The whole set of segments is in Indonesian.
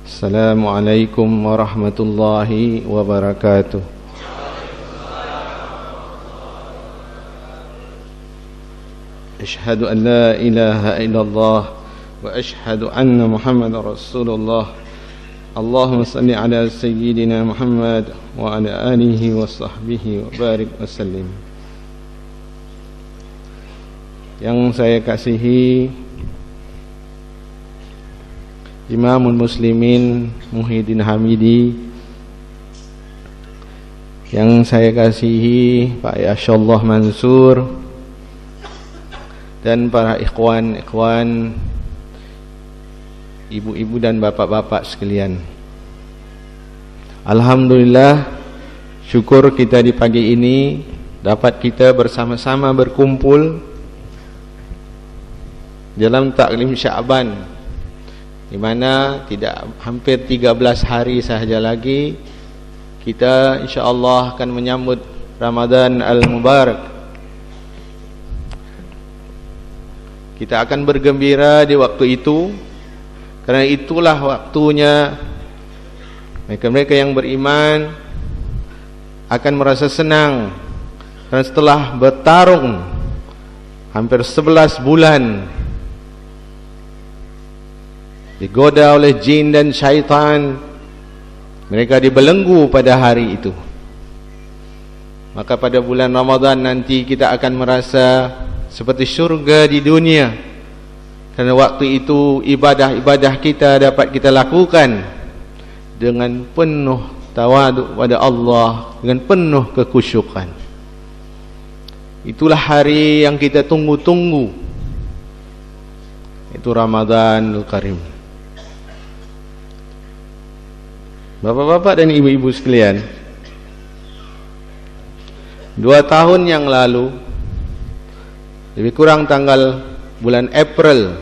Assalamualaikum warahmatullahi wabarakatuh. Asyhadu an la ilaha illallah wa asyhadu anna Muhammadar Rasulullah. Allahumma salli ala sayyidina Muhammad wa ala alihi wa sahbihi wa barik wa sallim. Yang saya kasihi Imamul Muslimin Muhyiddin Hamidi, yang saya kasihi Pak Yasyallah Mansur, dan para ikhwan-ikhwan, ibu-ibu dan bapak-bapak sekalian. Alhamdulillah, syukur kita di pagi ini dapat kita bersama-sama berkumpul dalam taklim Sya'ban, di mana tidak hampir 13 hari sahaja lagi kita insyaallah akan menyambut Ramadan Al-Mubarak. Kita akan bergembira di waktu itu, karena itulah waktunya mereka-mereka yang beriman akan merasa senang, karena setelah bertarung hampir 11 bulan digoda oleh jin dan syaitan, mereka dibelenggu pada hari itu. Maka pada bulan Ramadan nanti kita akan merasa seperti syurga di dunia, karena waktu itu ibadah-ibadah kita dapat kita lakukan dengan penuh tawaduk pada Allah, dengan penuh kekhusyukan. Itulah hari yang kita tunggu-tunggu, itu Ramadanul Karim. Bapak-bapak dan ibu-ibu sekalian, 2 tahun yang lalu, lebih kurang tanggal bulan April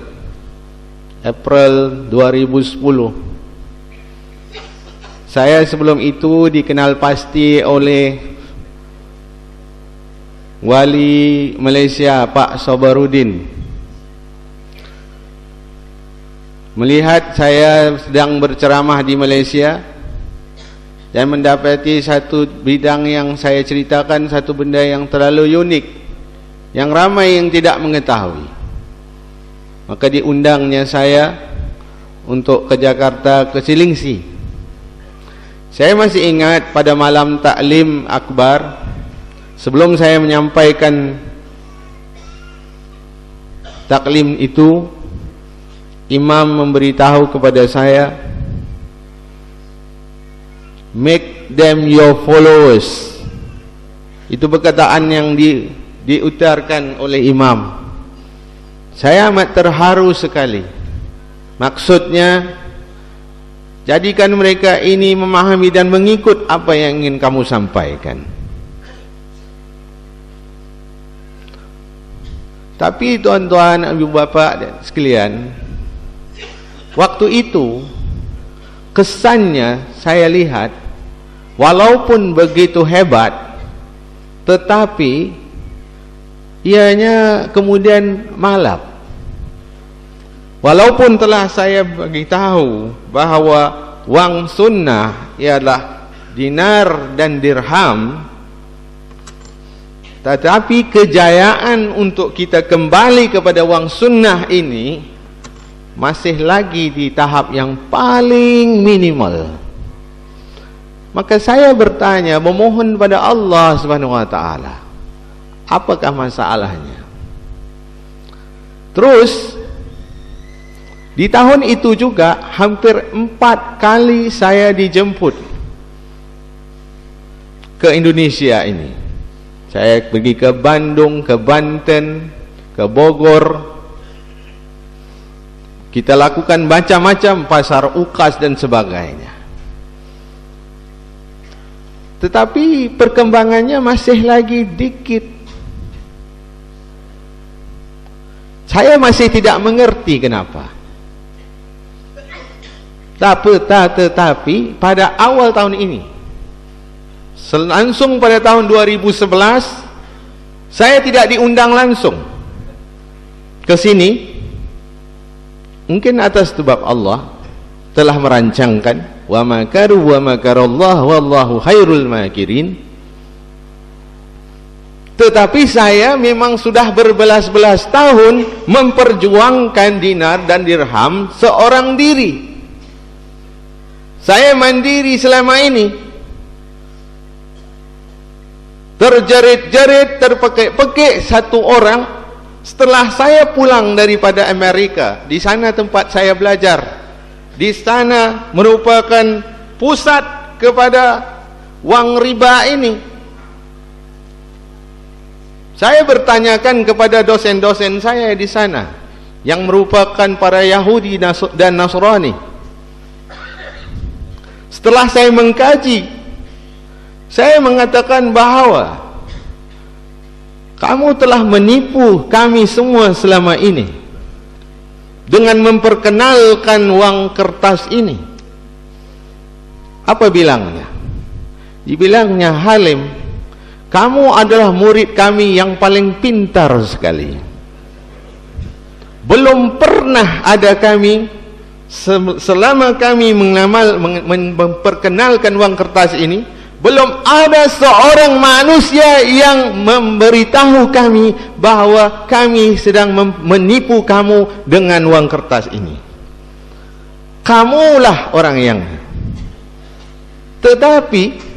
2010, saya sebelum itu dikenal pasti oleh Wali Malaysia Pak Sobarudin. Melihat saya sedang berceramah di Malaysia dan mendapati satu bidang yang saya ceritakan, satu benda yang terlalu unik, yang ramai yang tidak mengetahui, maka diundangnya saya untuk ke Jakarta, ke Cilingsi. Saya masih ingat pada malam taklim akbar, sebelum saya menyampaikan taklim itu, imam memberitahu kepada saya, make them your followers. Itu perkataan yang diutarkan oleh imam. Saya amat terharu sekali. Maksudnya, jadikan mereka ini memahami dan mengikut apa yang ingin kamu sampaikan. Tapi tuan-tuan, ibu bapak dan sekalian, waktu itu kesannya saya lihat, walaupun begitu hebat, tetapi ianya kemudian malap. Walaupun telah saya beritahu bahawa wang sunnah ialah dinar dan dirham, tetapi kejayaan untuk kita kembali kepada wang sunnah ini masih lagi di tahap yang paling minimal. Maka saya bertanya, memohon pada Allah Subhanahu wa taala, apakah masalahnya? Terus di tahun itu juga hampir 4 kali saya dijemput ke Indonesia ini. Saya pergi ke Bandung, ke Banten, ke Bogor. Kita lakukan macam-macam, pasar ukas dan sebagainya. Tetapi perkembangannya masih lagi dikit. Saya masih tidak mengerti kenapa. Tetapi pada awal tahun ini, langsung pada tahun 2011, saya tidak diundang langsung ke sini. Mungkin atas sebab Allah, telah merancangkan, wa makaru wa makarallah wallahu khairul makirin. Tetapi saya memang sudah berbelas-belas tahun memperjuangkan dinar dan dirham seorang diri. Saya mandiri selama ini, terjerit-jerit, terpekik-pekik satu orang. Setelah saya pulang daripada Amerika, di sana tempat saya belajar, di sana merupakan pusat kepada wang riba ini. Saya bertanyakan kepada dosen-dosen saya di sana yang merupakan para Yahudi dan Nasrani. Setelah saya mengkaji, saya mengatakan bahawa kamu telah menipu kami semua selama ini dengan memperkenalkan wang kertas ini. Apa bilangnya? Dibilangnya, Halim, kamu adalah murid kami yang paling pintar sekali. Belum pernah ada kami selama kami memperkenalkan wang kertas ini, belum ada seorang manusia yang memberitahu kami bahawa kami sedang menipu kamu dengan wang kertas ini. Kamulah orang yang. Tetapi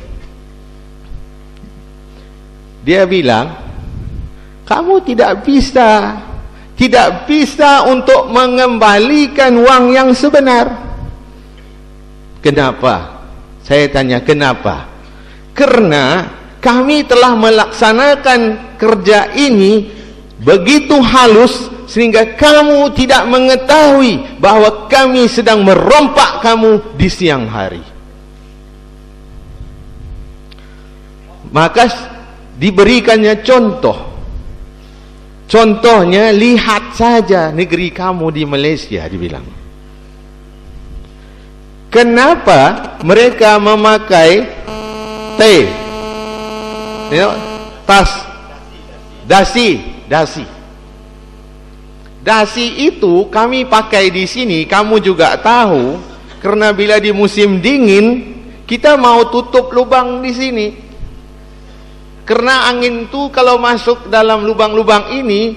dia bilang, kamu tidak bisa untuk mengembalikan wang yang sebenar. Kenapa? Saya tanya, kenapa? Karena kami telah melaksanakan kerja ini begitu halus sehingga kamu tidak mengetahui bahwa kami sedang merompak kamu di siang hari. Maka diberikannya contoh. Contohnya, lihat saja negeri kamu di Malaysia, dibilang. Kenapa mereka memakai tas dasi itu kami pakai di sini, kamu juga tahu, karena bila di musim dingin kita mau tutup lubang di sini. Karena angin itu kalau masuk dalam lubang-lubang ini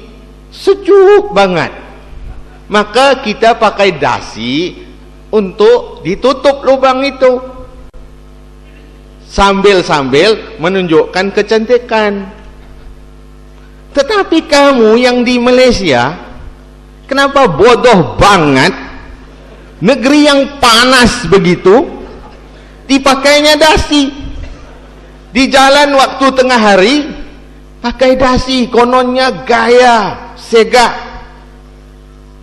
sejuk banget, maka kita pakai dasi untuk ditutup lubang itu, sambil menunjukkan kecantikan. Tetapi kamu yang di Malaysia, kenapa bodoh banget? Negeri yang panas begitu dipakainya dasi. Di jalan waktu tengah hari pakai dasi, kononnya gaya segak.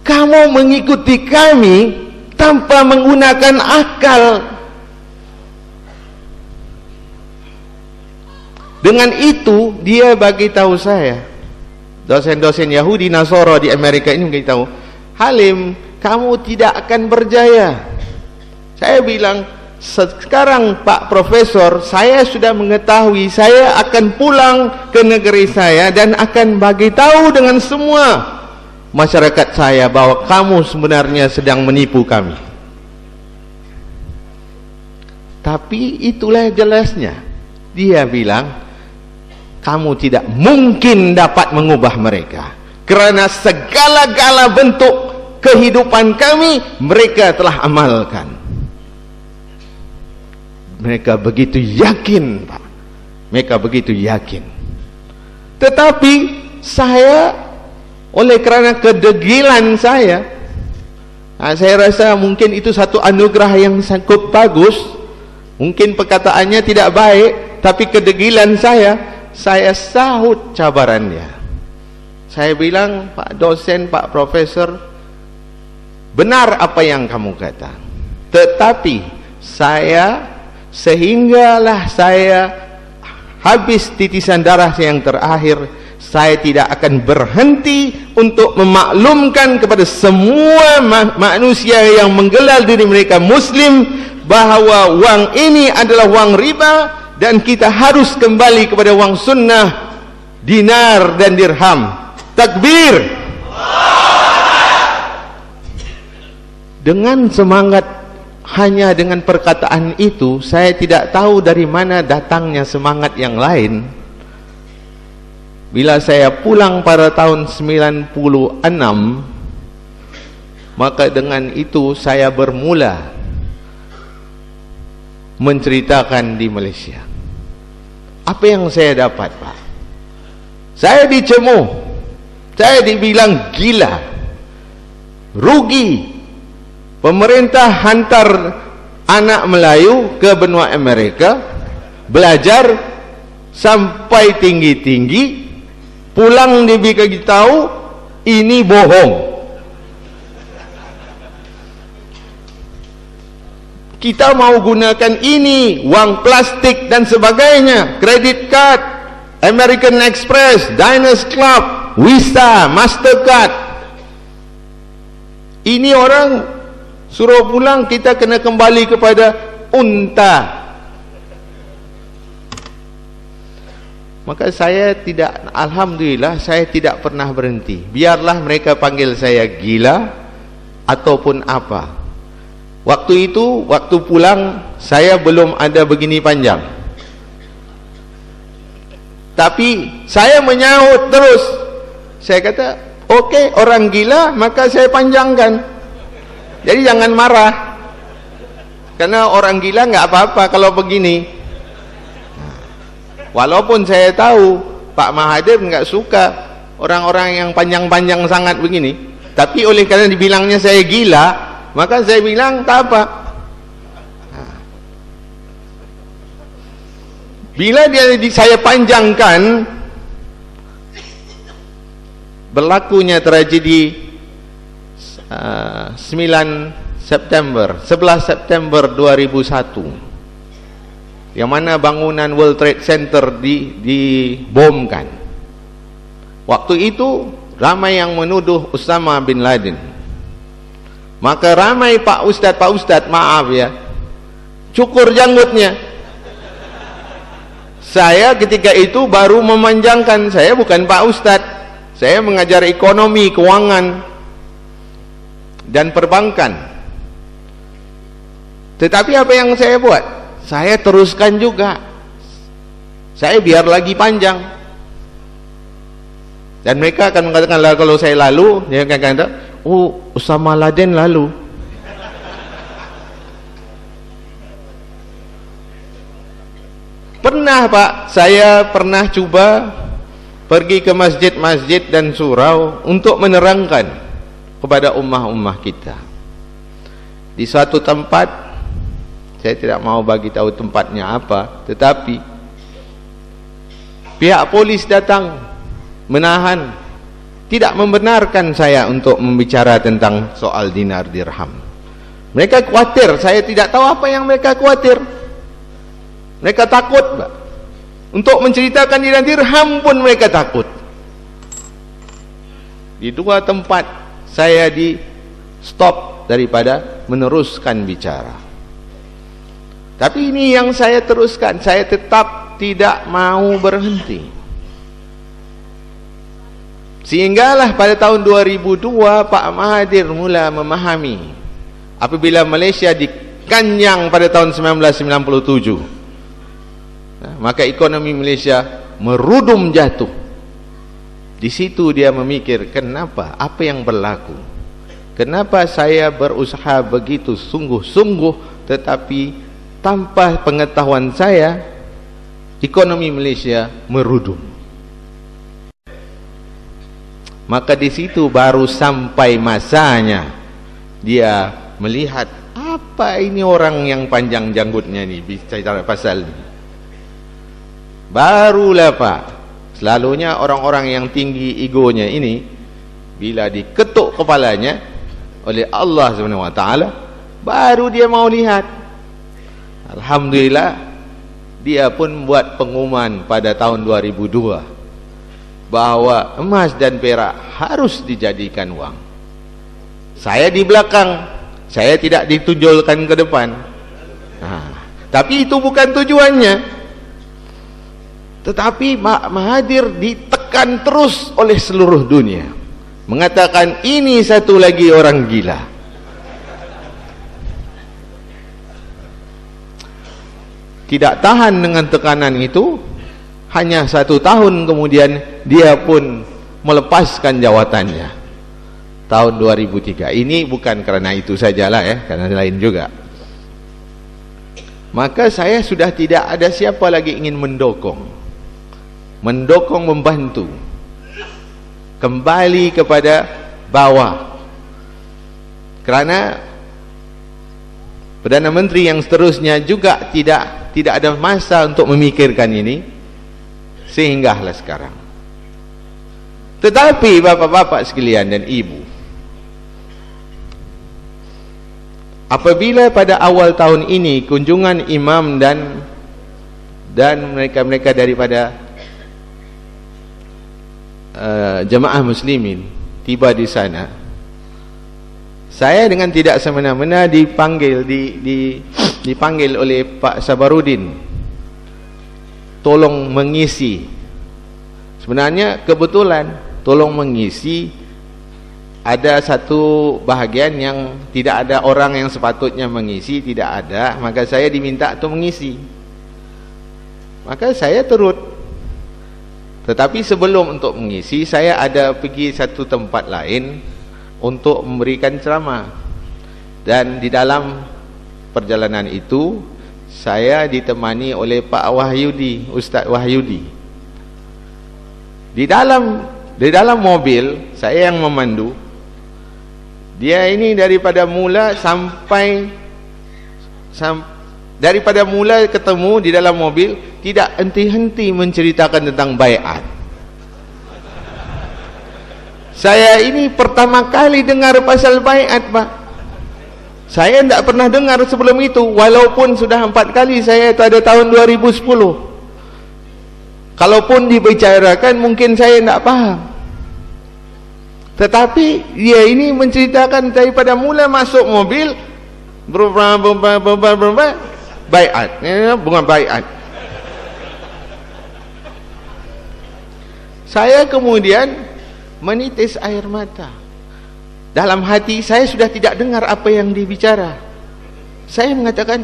Kamu mengikuti kami tanpa menggunakan akal. Dengan itu dia bagi tahu saya, dosen-dosen Yahudi Nasoro di Amerika ini bagi tahu, Halim, kamu tidak akan berjaya. Saya bilang, sekarang Pak Profesor, saya sudah mengetahui, saya akan pulang ke negeri saya dan akan bagi tahu dengan semua masyarakat saya bahwa kamu sebenarnya sedang menipu kami. Tapi itulah jelasnya. Dia bilang, kamu tidak mungkin dapat mengubah mereka, kerana segala-gala bentuk kehidupan kami mereka telah amalkan. Mereka begitu yakin, Pak. Mereka begitu yakin. Tetapi saya, oleh kerana kedegilan saya rasa mungkin itu satu anugerah yang sangat bagus. Mungkin perkataannya tidak baik, tapi kedegilan saya sahut cabarannya. Saya bilang, Pak dosen, Pak profesor, benar apa yang kamu kata. Tetapi sehinggalah saya habis titisan darah yang terakhir, saya tidak akan berhenti untuk memaklumkan kepada semua manusia yang menggelar diri mereka muslim bahawa wang ini adalah wang riba dan kita harus kembali kepada wang sunnah, dinar dan dirham. Takbir. Dengan semangat hanya dengan perkataan itu, saya tidak tahu dari mana datangnya semangat yang lain. Bila saya pulang pada tahun 96, maka dengan itu saya bermula menceritakan di Malaysia. Apa yang saya dapat, Pak? Saya dicemu, saya dibilang gila, rugi. Pemerintah hantar anak Melayu ke benua Amerika belajar sampai tinggi-tinggi, pulang diberitahu ini bohong. Kita mau gunakan ini, uang plastik dan sebagainya, credit card, American Express, Diners Club, Visa, Mastercard. Ini orang suruh pulang, kita kena kembali kepada unta. Maka saya tidak, alhamdulillah saya tidak pernah berhenti. Biarlah mereka panggil saya gila ataupun apa. Waktu itu, waktu pulang saya belum ada begini panjang. Tapi saya menyahut terus. Saya kata, okey, orang gila, maka saya panjangkan. Jadi jangan marah. Karena orang gila enggak apa-apa kalau begini. Walaupun saya tahu Pak Mahathir enggak suka orang-orang yang panjang-panjang sangat begini, tapi oleh karena dibilangnya saya gila, maka saya bilang tak apa. Bila saya panjangkan, berlakunya tragedi 11 September 2001, yang mana bangunan World Trade Center dibomkan. Waktu itu ramai yang menuduh Osama bin Laden. Maka ramai Pak Ustadz, maaf ya, cukur janggutnya. Saya ketika itu baru memanjangkan, saya bukan Pak Ustadz, saya mengajar ekonomi, keuangan dan perbankan. Tetapi apa yang saya buat? Saya teruskan juga. Saya biar lagi panjang. Dan mereka akan mengatakan, kalau saya lalu, dia akan kata, oh, Osama Laden lalu. Pernah Pak, saya pernah coba pergi ke masjid-masjid dan surau untuk menerangkan kepada ummah-ummah kita. Di suatu tempat, saya tidak mau bagi tahu tempatnya apa, tetapi pihak polis datang menahan, tidak membenarkan saya untuk membicara tentang soal dinar dirham. Mereka khawatir, saya tidak tahu apa yang mereka khawatir. Mereka takut, Pak. Untuk menceritakan dinar dirham pun mereka takut. Di dua tempat saya di stop daripada meneruskan bicara. Tapi ini yang saya teruskan, saya tetap tidak mau berhenti. Sehinggalah pada tahun 2002 Pak Mahathir mula memahami, apabila Malaysia dikanyang pada tahun 1997, maka ekonomi Malaysia merudum jatuh. Di situ dia memikir, kenapa? Apa yang berlaku? Kenapa saya berusaha begitu sungguh-sungguh, tetapi tanpa pengetahuan saya, ekonomi Malaysia merudum. Maka di situ baru sampai masanya dia melihat, apa ini orang yang panjang janggutnya ni bicara pasal ni. Barulah Pak, selalunya orang-orang yang tinggi egonya ini, bila diketuk kepalanya oleh Allah SWT, baru dia mau lihat. Alhamdulillah, dia pun buat pengumuman pada tahun 2002 bahwa emas dan perak harus dijadikan uang. Saya di belakang, saya tidak ditunjulkan ke depan. Tapi itu bukan tujuannya. Tetapi Mahathir ditekan terus oleh seluruh dunia, mengatakan ini satu lagi orang gila. tidak tahan dengan tekanan itu, hanya 1 tahun kemudian dia pun melepaskan jawatannya tahun 2003. Ini bukan karena itu sajalah ya, karena lain juga. Maka saya sudah tidak ada siapa lagi ingin mendokong, membantu kembali kepada bawah. Kerana Perdana Menteri yang seterusnya juga tidak ada masa untuk memikirkan ini, sehinggalah sekarang. Tetapi bapak-bapak sekalian dan ibu, apabila pada awal tahun ini kunjungan imam dan mereka-mereka daripada jemaah muslimin tiba di sana, saya dengan tidak semena-mena dipanggil oleh Pak Sabarudin tolong mengisi. Sebenarnya kebetulan tolong mengisi, ada satu bahagian yang tidak ada orang yang sepatutnya mengisi, tidak ada, maka saya diminta untuk mengisi. Maka saya turut. Tetapi sebelum untuk mengisi, saya ada pergi satu tempat lain untuk memberikan ceramah. Dan di dalam perjalanan itu saya ditemani oleh Pak Wahyudi, Ustaz Wahyudi. Di dalam mobil saya yang memandu. Dia ini daripada mula daripada mula ketemu di dalam mobil, tidak henti-henti menceritakan tentang baiat. Saya ini pertama kali dengar pasal baiat, Pak. Saya tidak pernah dengar sebelum itu, walaupun sudah 4 kali saya pada tahun 2010. Kalaupun dibicarakan mungkin saya tidak paham. Tetapi dia ini menceritakan daripada mula masuk mobil, baiat, bunga baiat. Saya kemudian menitis air mata. Dalam hati saya sudah tidak dengar apa yang dibicara. Saya mengatakan,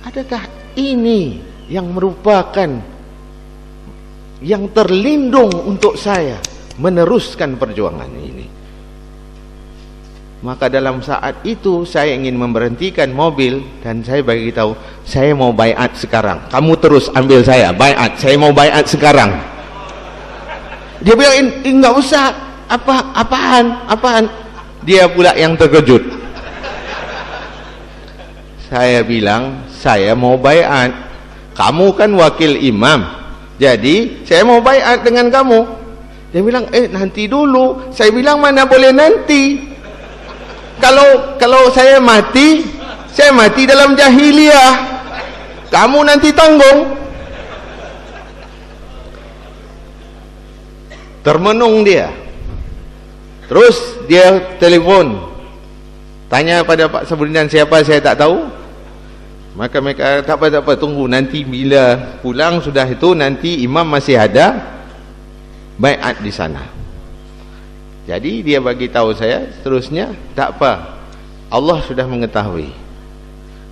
adakah ini yang merupakan yang terlindung untuk saya meneruskan perjuangan ini? Maka dalam saat itu saya ingin memberhentikan mobil dan saya bagi tahu, saya mau baiat sekarang. Kamu terus ambil saya baiat, saya mau baiat sekarang. Dia bilang, enggak usah, apaan? Dia pula yang terkejut. Saya bilang, saya mau baiat. Kamu kan wakil imam, jadi saya mau baiat dengan kamu. Dia bilang, nanti dulu. Saya bilang, mana boleh nanti. Kalau saya mati dalam jahiliyah. Kamu nanti tanggung. Termenung dia. Terus dia telefon, tanya pada Pak Sabarudin siapa, saya tak tahu. Maka mereka tak apa, tunggu nanti bila pulang sudah itu, nanti imam masih ada baiat di sana. Jadi dia bagi tahu saya, seterusnya tak apa, Allah sudah mengetahui.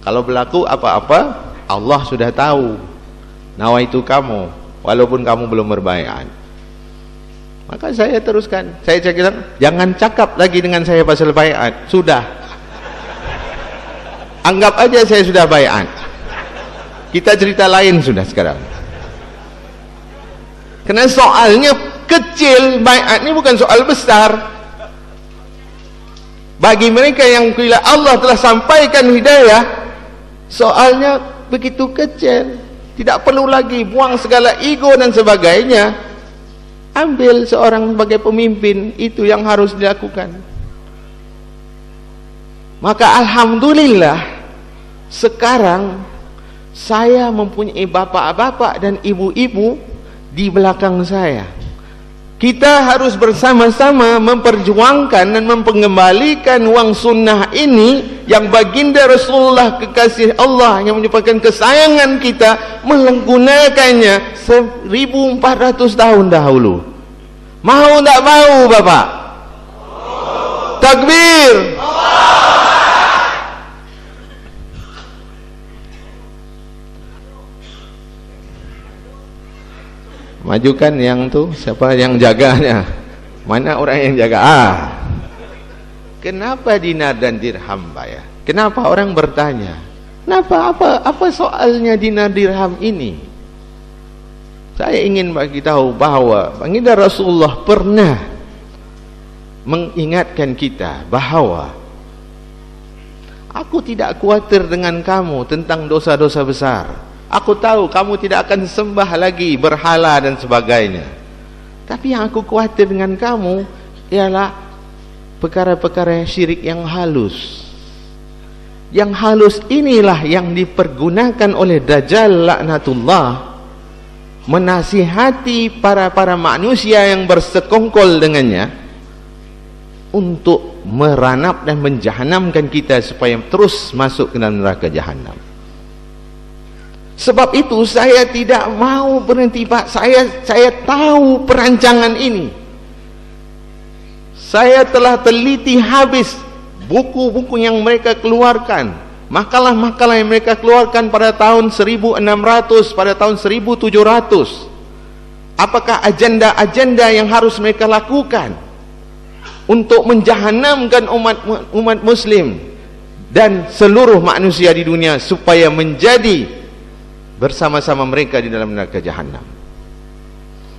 Kalau berlaku apa-apa, Allah sudah tahu. Nawaitu kamu, walaupun kamu belum berbaiat. Maka saya teruskan. Saya cakap, jangan cakap lagi dengan saya pasal baiat. Sudah. Anggap aja saya sudah baiat. Kita cerita lain sudah sekarang. Karena soalnya kecil, baiat ini bukan soal besar. Bagi mereka yang bila Allah telah sampaikan hidayah, soalnya begitu kecil. Tidak perlu lagi buang segala ego dan sebagainya. Ambil seorang sebagai pemimpin, itu yang harus dilakukan. Maka alhamdulillah sekarang saya mempunyai bapak-bapak dan ibu-ibu di belakang saya. Kita harus bersama-sama memperjuangkan dan mempengembalikan uang sunnah ini yang baginda Rasulullah kekasih Allah yang merupakan kesayangan kita menggunakannya 1400 tahun dahulu. Mau tak mau Bapak? Takbir. Majukan yang tu, siapa yang jaganya? Mana orang yang jaga? Kenapa dinar dan dirham bayar? Kenapa orang bertanya? Kenapa? Apa soalnya dinar dirham ini? Saya ingin bagi tahu bahawa baginda Rasulullah pernah mengingatkan kita bahawa aku tidak khawatir dengan kamu tentang dosa-dosa besar. Aku tahu kamu tidak akan sembah lagi berhala dan sebagainya. Tapi yang aku khawatir dengan kamu ialah perkara-perkara syirik yang halus. Yang halus inilah yang dipergunakan oleh Dajjal laknatullah menasihati para manusia yang bersekongkol dengannya untuk meranap dan menjahanamkan kita supaya terus masuk ke dalam neraka jahanam. Sebab itu saya tidak mau berhenti, Pak. Saya tahu perancangan ini. Saya telah teliti habis buku-buku yang mereka keluarkan, makalah-makalah yang mereka keluarkan pada tahun 1600, pada tahun 1700. Apakah agenda-agenda yang harus mereka lakukan untuk menjahanamkan umat muslim dan seluruh manusia di dunia supaya menjadi bersama-sama mereka di dalam neraka jahanam?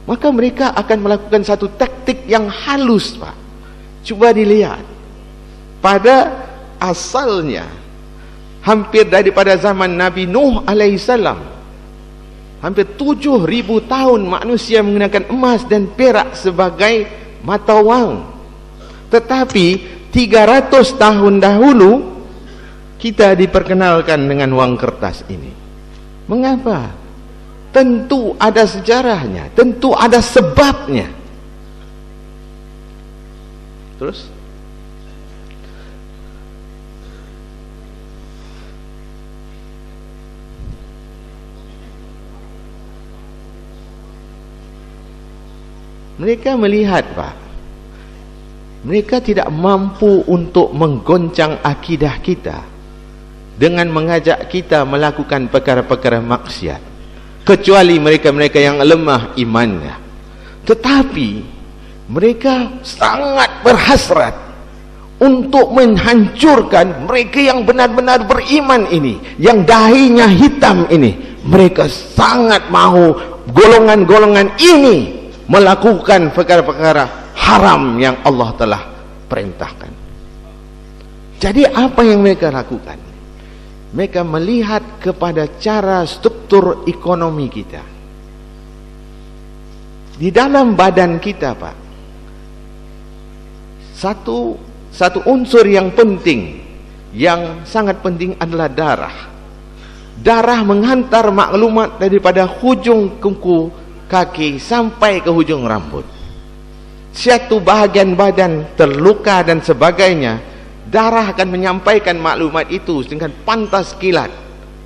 Maka mereka akan melakukan satu taktik yang halus, Pak. Coba dilihat. Pada asalnya hampir daripada zaman Nabi Nuh alaihissalam, hampir 7.000 tahun manusia menggunakan emas dan perak sebagai mata wang. Tetapi 300 tahun dahulu kita diperkenalkan dengan wang kertas ini. Mengapa? Tentu ada sejarahnya, tentu ada sebabnya. Terus mereka melihat, Pak, mereka tidak mampu untuk menggoncang akidah kita dengan mengajak kita melakukan perkara-perkara maksiat, kecuali mereka-mereka yang lemah imannya. Tetapi mereka sangat berhasrat untuk menghancurkan mereka yang benar-benar beriman ini, yang dahinya hitam ini. Mereka sangat mahu golongan-golongan ini melakukan perkara-perkara haram yang Allah telah perintahkan. Jadi apa yang mereka lakukan? Mereka melihat kepada cara struktur ekonomi kita. Di dalam badan kita, Pak, satu unsur yang penting, yang sangat penting adalah darah. Darah menghantar maklumat daripada hujung kuku kaki sampai ke hujung rambut. Suatu bahagian badan terluka dan sebagainya, darah akan menyampaikan maklumat itu dengan pantas kilat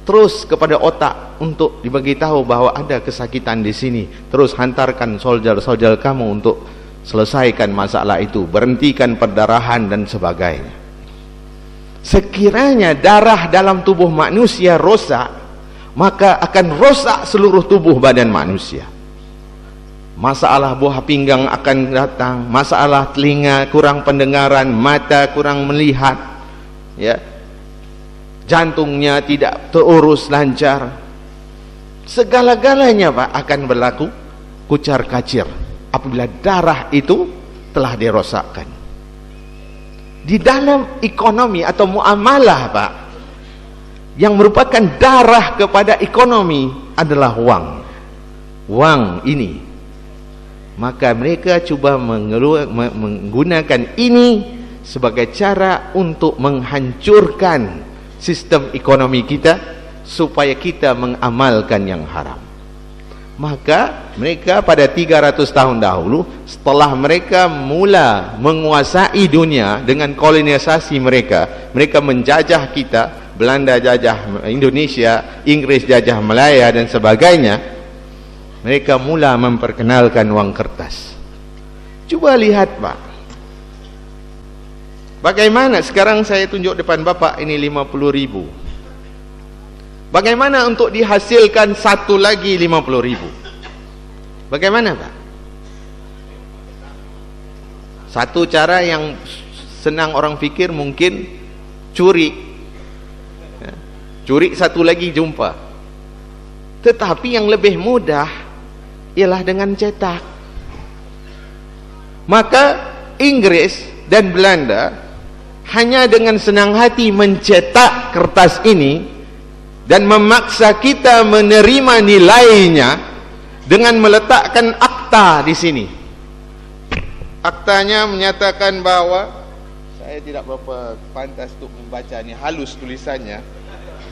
terus kepada otak untuk dibagi tahu bahawa ada kesakitan di sini. Terus hantarkan soldier kamu untuk selesaikan masalah itu, berhentikan perdarahan dan sebagainya. Sekiranya darah dalam tubuh manusia rosak, maka akan rosak seluruh tubuh badan manusia. Masalah buah pinggang akan datang, masalah telinga kurang pendengaran, mata kurang melihat, ya, jantungnya tidak terurus lancar, segala-galanya, Pak, akan berlaku kucar kacir apabila darah itu telah dirosakkan. Di dalam ekonomi atau muamalah, Pak, yang merupakan darah kepada ekonomi adalah wang ini. Maka mereka cuba menggunakan ini sebagai cara untuk menghancurkan sistem ekonomi kita supaya kita mengamalkan yang haram. Maka mereka pada 300 tahun dahulu, setelah mereka mula menguasai dunia dengan kolonisasi mereka menjajah kita, Belanda jajah Indonesia, Inggris jajah Malaya dan sebagainya. Mereka mula memperkenalkan wang kertas. Coba lihat, Pak, bagaimana sekarang saya tunjuk depan Bapak ini 50.000. Bagaimana untuk dihasilkan satu lagi 50.000? Bagaimana Pak? Satu cara yang senang orang fikir mungkin curi. Curi satu lagi jumpa. Tetapi yang lebih mudah ialah dengan cetak. Maka Inggris dan Belanda hanya dengan senang hati mencetak kertas ini dan memaksa kita menerima nilainya dengan meletakkan akta di sini. Aktanya menyatakan bahwa, saya tidak berapa pantas untuk membaca ni, halus tulisannya.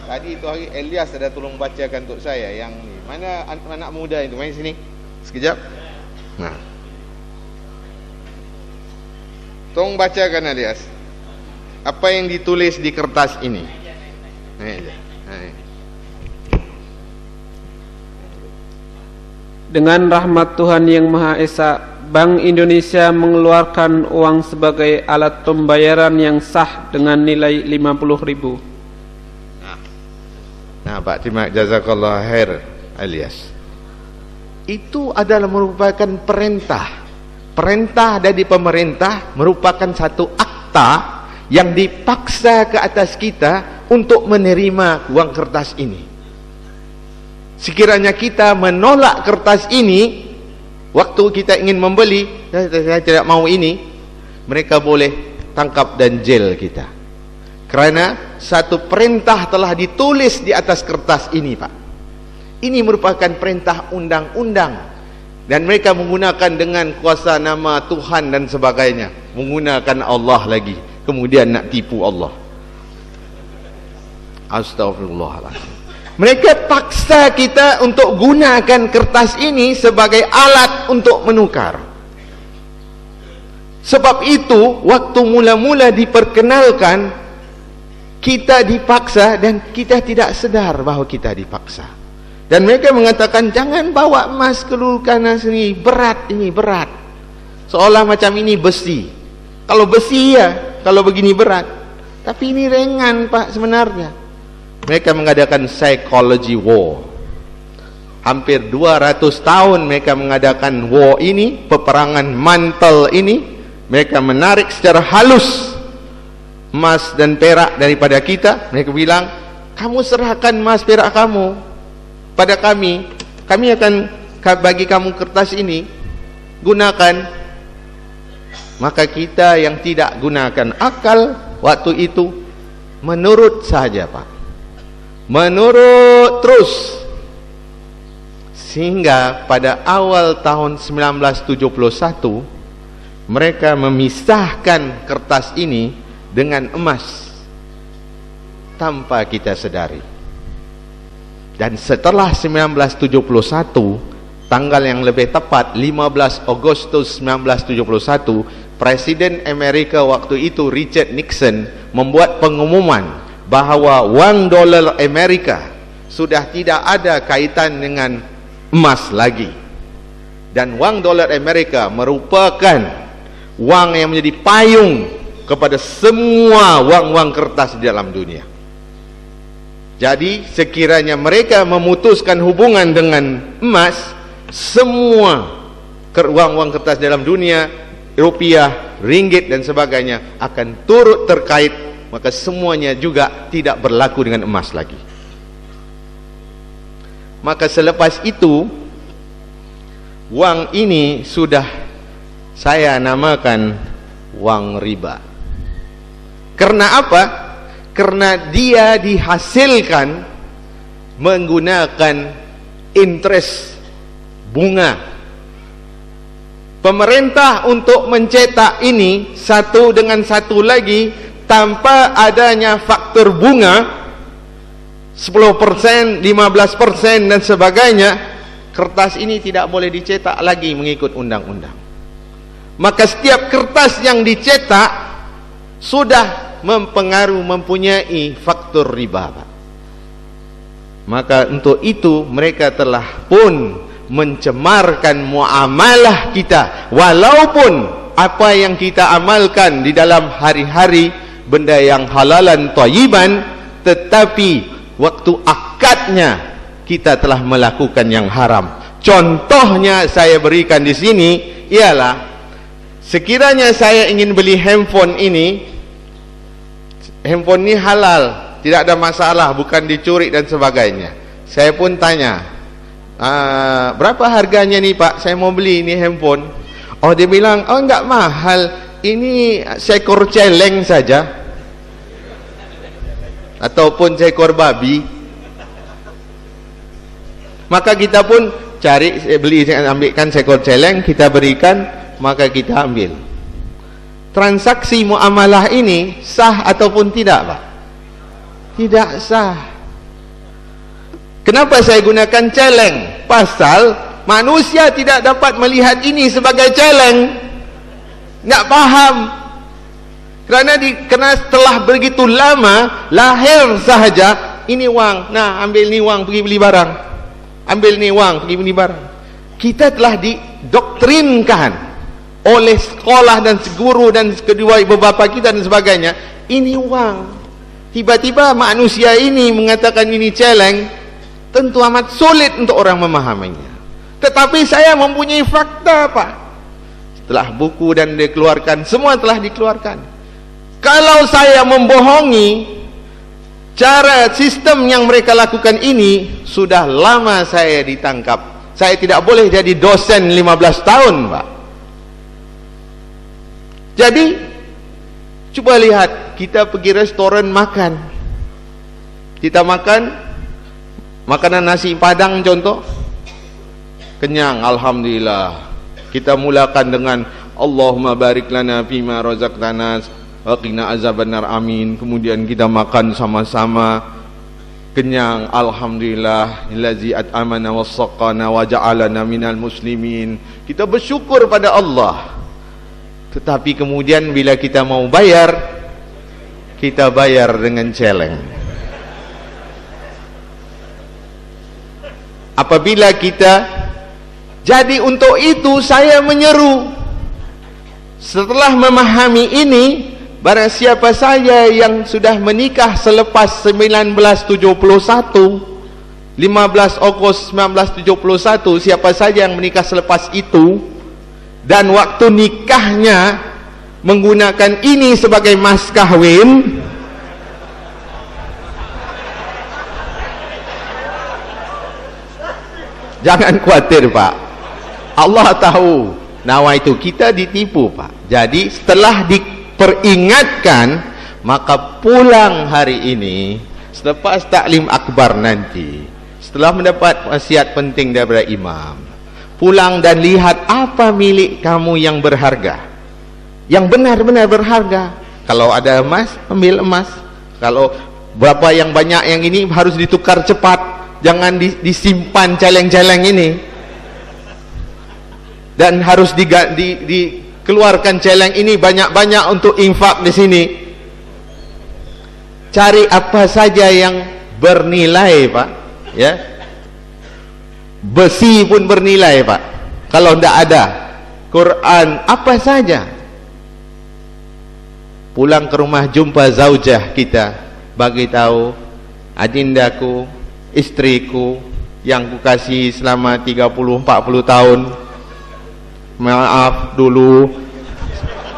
Tadi itu hari Elias ada tolong bacakan untuk saya yang ni. Mana anak muda itu? Main sini sekejap. Nah, tolong bacakan Elias apa yang ditulis di kertas ini. Dengan rahmat Tuhan yang Maha Esa, Bank Indonesia mengeluarkan uang sebagai alat pembayaran yang sah dengan nilai 50.000. Nah Pak, terima jazakallah khair Alias. Itu adalah merupakan perintah. Perintah dari pemerintah merupakan satu akta yang dipaksa ke atas kita untuk menerima uang kertas ini. Sekiranya kita menolak kertas ini, waktu kita ingin membeli, saya tidak mau ini, mereka boleh tangkap dan jail kita. Kerana satu perintah telah ditulis di atas kertas ini Pak. Ini merupakan perintah undang-undang. Dan mereka menggunakan dengan kuasa nama Tuhan dan sebagainya. Menggunakan Allah lagi. Kemudian nak tipu Allah. Astagfirullahaladzim. Mereka paksa kita untuk gunakan kertas ini sebagai alat untuk menukar. Sebab itu, waktu mula-mula diperkenalkan, kita dipaksa dan kita tidak sedar bahawa kita dipaksa. Dan mereka mengatakan, jangan bawa emas keluar kanan sini, berat ini, berat. Seolah macam ini besi. Kalau besi ya, kalau begini berat. Tapi ini ringan Pak sebenarnya. Mereka mengadakan psychology war. Hampir 200 tahun mereka mengadakan war ini, peperangan mantel ini. Mereka menarik secara halus emas dan perak daripada kita. Mereka bilang, kamu serahkan emas perak kamu pada kami. Kami akan bagi kamu kertas ini, gunakan. Maka kita yang tidak gunakan akal waktu itu menurut saja Pak. Menurut terus, sehingga pada awal tahun 1971 mereka memisahkan kertas ini dengan emas tanpa kita sedari. Dan setelah 1971, tanggal yang lebih tepat 15 Agustus 1971, Presiden Amerika waktu itu Richard Nixon membuat pengumuman bahawa wang dolar Amerika sudah tidak ada kaitan dengan emas lagi. Dan wang dolar Amerika merupakan wang yang menjadi payung kepada semua wang-wang kertas di dalam dunia. Jadi sekiranya mereka memutuskan hubungan dengan emas, semua wang-wang kertas dalam dunia, rupiah, ringgit dan sebagainya akan turut terkait. Maka semuanya juga tidak berlaku dengan emas lagi. Maka selepas itu, wang ini sudah saya namakan wang riba. Karena apa? Karena dia dihasilkan menggunakan interest, bunga. Pemerintah untuk mencetak ini satu dengan satu lagi tanpa adanya faktor bunga 10%, 15% dan sebagainya, kertas ini tidak boleh dicetak lagi mengikut undang-undang. Maka setiap kertas yang dicetak sudah mempunyai faktor riba Pak. Maka untuk itu mereka telah pun mencemarkan muamalah kita. Walaupun apa yang kita amalkan di dalam hari-hari benda yang halalan thayyiban, tetapi waktu akadnya kita telah melakukan yang haram. Contohnya saya berikan di sini ialah sekiranya saya ingin beli handphone ini, handphone ini halal, tidak ada masalah, bukan dicuri dan sebagainya. Saya pun tanya, berapa harganya nih Pak, saya mau beli ini handphone. Oh, dia bilang, oh enggak mahal, ini seekor celeng saja, ataupun seekor babi. Maka kita pun cari, beli, ambilkan seekor celeng, kita berikan, maka kita ambil. Transaksi muamalah ini sah ataupun tidak Pak? Tidak sah. Kenapa saya gunakan celeng? Pasal manusia tidak dapat melihat ini sebagai celeng, nggak paham. Karena setelah begitu lama lahir sahaja, ini uang, nah ambil ni uang pergi beli barang, ambil ni uang pergi beli barang. Kita telah didoktrinkan oleh sekolah dan guru dan kedua ibu bapa kita dan sebagainya, ini uang. Tiba-tiba manusia ini mengatakan ini celeng, tentu amat sulit untuk orang memahaminya. Tetapi saya mempunyai fakta Pak, setelah buku dan dikeluarkan, semua telah dikeluarkan. Kalau saya membohongi cara sistem yang mereka lakukan ini, sudah lama saya ditangkap. Saya tidak boleh jadi dosen 15 tahun Pak. Jadi coba lihat, kita pergi restoran makan, kita makan makanan nasi padang contoh, kenyang alhamdulillah, kita mulakan dengan Allahumma barik lana fima razaqtana wa qina azabannar, amin. Kemudian kita makan sama-sama, kenyang alhamdulillah, allazi at'amana wassaqana wa ja'alana minal muslimin. Kita bersyukur pada Allah. Tetapi kemudian bila kita mau bayar, kita bayar dengan celeng. Apabila kita, jadi untuk itu saya menyeru, setelah memahami ini, barang siapa saja yang sudah menikah selepas 1971, 15 Ogos 1971, siapa saja yang menikah selepas itu dan waktu nikahnya menggunakan ini sebagai mas kahwin, jangan khawatir Pak, Allah tahu. Nawa itu kita ditipu Pak. Jadi setelah diperingatkan, maka pulang hari ini selepas taklim akbar nanti, setelah mendapat wasiat penting daripada imam, pulang dan lihat apa milik kamu yang berharga, yang benar-benar berharga. Kalau ada emas, ambil emas. Kalau berapa yang banyak yang ini harus ditukar cepat, jangan disimpan celeng-celeng ini, dan harus dikeluarkan celeng ini banyak-banyak untuk infak di sini. Cari apa saja yang bernilai Pak, ya. Besi pun bernilai Pak. Kalau tidak ada Quran, apa saja. Pulang ke rumah jumpa zaujah kita, bagi tahu, adindaku, istriku yang kukasihi selama 30-40 tahun, maaf dulu